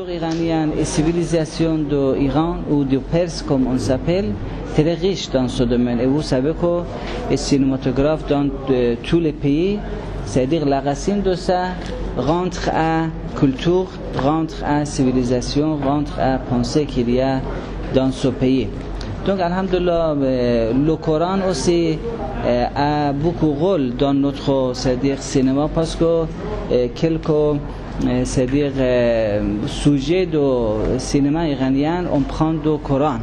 culture iranienne et civilisation de l'Iran ou du Perse comme on s'appelle, très riche dans ce domaine. Et vous savez que les cinématographes dans tous les pays, c'est-à-dire la racine de ça, rentre à culture, rentre à civilisation, rentre à penser qu'il y a dans ce pays. Donc, alhamdulillah, le Coran aussi a beaucoup de rôle dans notre, c'est-à-dire, cinéma parce que quelques, c'est-à-dire, sujets du cinéma iranien, on prend du Coran.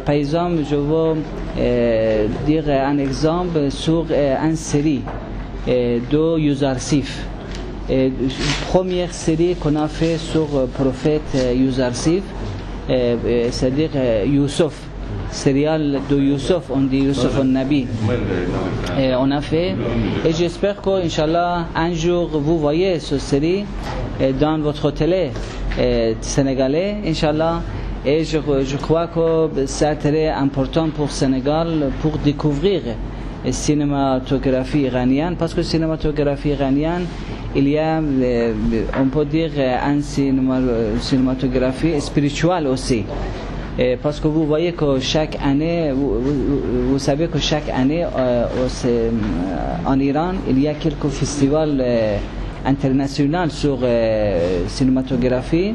Par exemple, je veux dire un exemple sur une série de Yuzarsif. Première série qu'on a fait sur le prophète Yuzarsif, c'est-à-dire Youssef. Serial de Youssef, on dit Youssef al-Nabi. On a fait, et j'espère qu'Inch'Allah, un jour vous voyez cette série dans votre télé sénégalais, Inch'Allah. Et je crois que c'est très important pour le Sénégal pour découvrir la cinématographie iranienne, parce que la cinématographie iranienne, il y a, on peut dire, une cinématographie spirituelle aussi. Parce que vous voyez que chaque année, vous savez que chaque année en Iran, il y a quelques festivals internationaux sur cinématographie.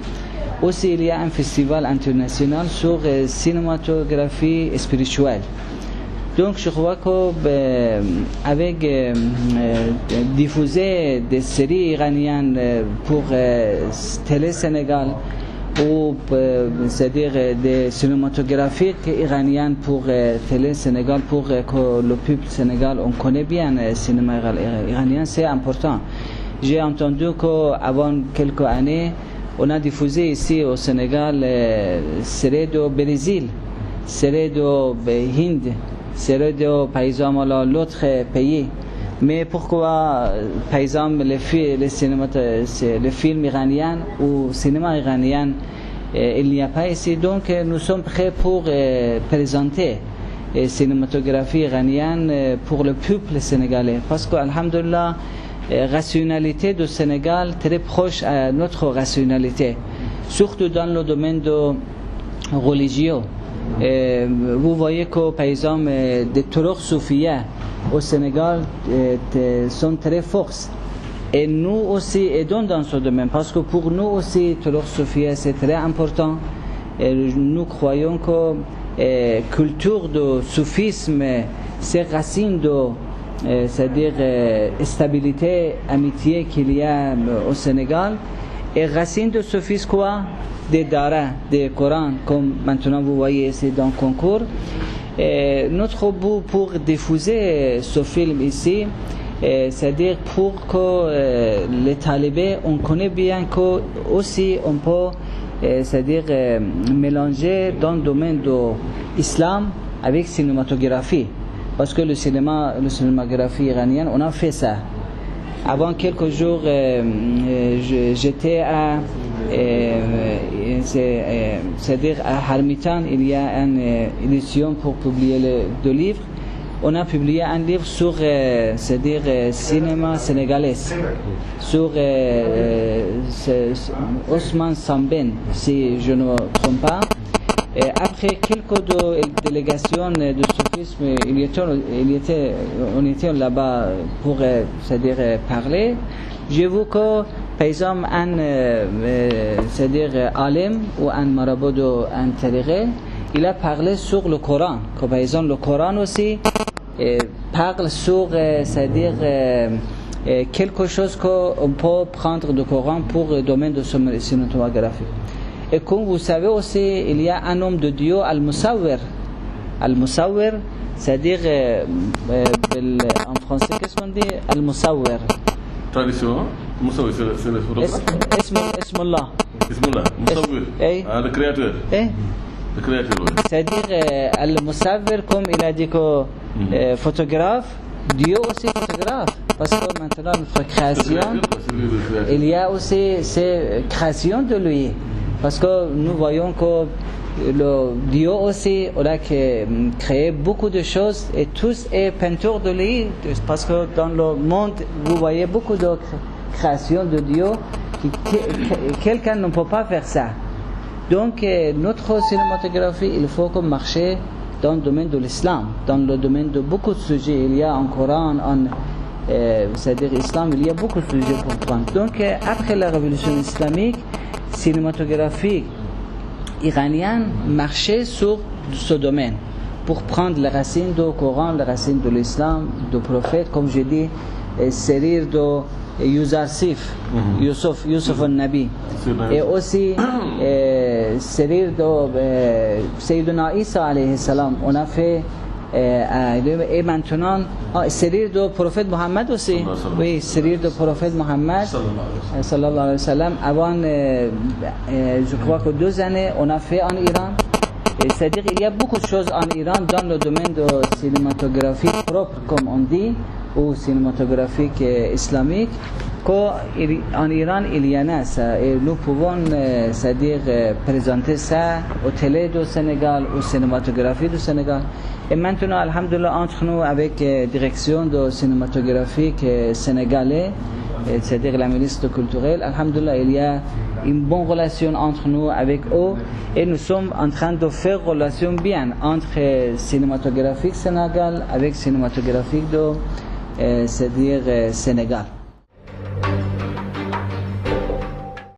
Aussi, il y a un festival international sur cinématographie spirituelle. Donc, je crois qu'avec diffuser des séries iraniennes pour Télé Sénégal, ou c'est-à-dire des cinématographiques iraniennes pour Télé Sénégal, pour que le peuple sénégal, on connaît bien le cinéma iranien, c'est important. J'ai entendu qu'avant quelques années, on a diffusé ici au Sénégal séries de Brésil, séries de Hind, séries de, par exemple, l'autre pays. Mais pourquoi, par exemple, les films iraniens ou le cinéma iranien, il n'y a pas ici. Donc, nous sommes prêts pour présenter la cinématographie iranienne pour le peuple sénégalais. Parce que, alhamdulillah, la rationalité du Sénégal est très proche à notre rationalité, surtout dans le domaine de religieux. Vous voyez que, par exemple, des turuq soufiyas au Sénégal sont très forts. Et nous aussi aidons dans ce domaine, parce que pour nous aussi, turuq soufiyas, c'est très important. Et nous croyons que la culture du soufisme, c'est racine de, c'est-à-dire stabilité, amitié qu'il y a au Sénégal. Et racine de soufisme quoi? Des dara, des Corans, comme maintenant vous voyez ici dans le concours. Et notre but pour diffuser ce film ici, c'est-à-dire pour que les talibés, on connaît bien que aussi on peut, c'est-à-dire mélanger dans le domaine de l'islam avec cinématographie, parce que le cinématographie iranienne, on a fait ça. Avant quelques jours, j'étais à c'est-à-dire à Harmitan, il y a une édition pour publier le livre. On a publié un livre sur c'est-à-dire cinéma sénégalais, sur Ousmane Samben, si je ne me trompe pas. Et après quelques délégations de soufisme, on était là-bas pour c'est-à-dire parler. J'ai vu que, par exemple, c'est-à-dire alim ou un marabout d'un tariqa, il a parlé sur le Coran. Que, par exemple, le Coran aussi parle sur, c'est-à-dire quelque chose qu'on peut prendre du Coran pour le domaine de la cinématographie. Et comme vous savez aussi, il y a un homme de Dieu, Al-Musawwir. Al-Musawwir, c'est-à-dire, en français, qu'est-ce qu'on dit? Al-Musawwir. Traduction, Musawwir, c'est le photographe. Ismullah. Ismullah, Musawwir. Le créateur. Le créateur, oui. C'est-à-dire, Al-Musawwir, comme il a dit que photographe, Dieu aussi photographe. Parce que maintenant, notre création, il y a aussi ces créations de lui. Parce que nous voyons que le Dieu aussi a créé beaucoup de choses et tous est peinture de lui. Parce que dans le monde, vous voyez beaucoup de créations de Dieu Quelqu'un ne peut pas faire ça. Donc notre cinématographie, il faut qu'on marche dans le domaine de l'islam, dans le domaine de beaucoup de sujets. Il y a en Coran, c'est-à-dire islam, il y a beaucoup de sujets pour prendre. Donc après la révolution islamique, cinématographique iranienne marchait sur ce domaine pour prendre les racines du Coran, les racines de l'islam, du prophète, comme je dis, sérir de Yusuf al-Nabi, et aussi sérir de Sayyidina Isa alayhi salam. On a fait et maintenant sérir de prophète Mohammed aussi. Oui, sérir de prophète Mohammed sallallahu alayhi wa sallam. Avant, je crois que 2 années, on a fait en Iran. C'est-à-dire il y a beaucoup de choses en Iran dans le domaine de cinématographie propre, comme on dit, ou cinématographique islamique, qu'en Iran il y en a ça, et nous pouvons c'est-à-dire présenter ça au télé du Sénégal, au cinématographie du Sénégal. Et maintenant, alhamdulillah, entre nous, avec direction de cinématographique sénégalais, c'est-à-dire la ministre culturelle, alhamdulillah, il y a une bonne relation entre nous avec eux, et nous sommes en train de faire relation bien entre cinématographique Sénégal avec cinématographique de c'est-à-dire Sénégal.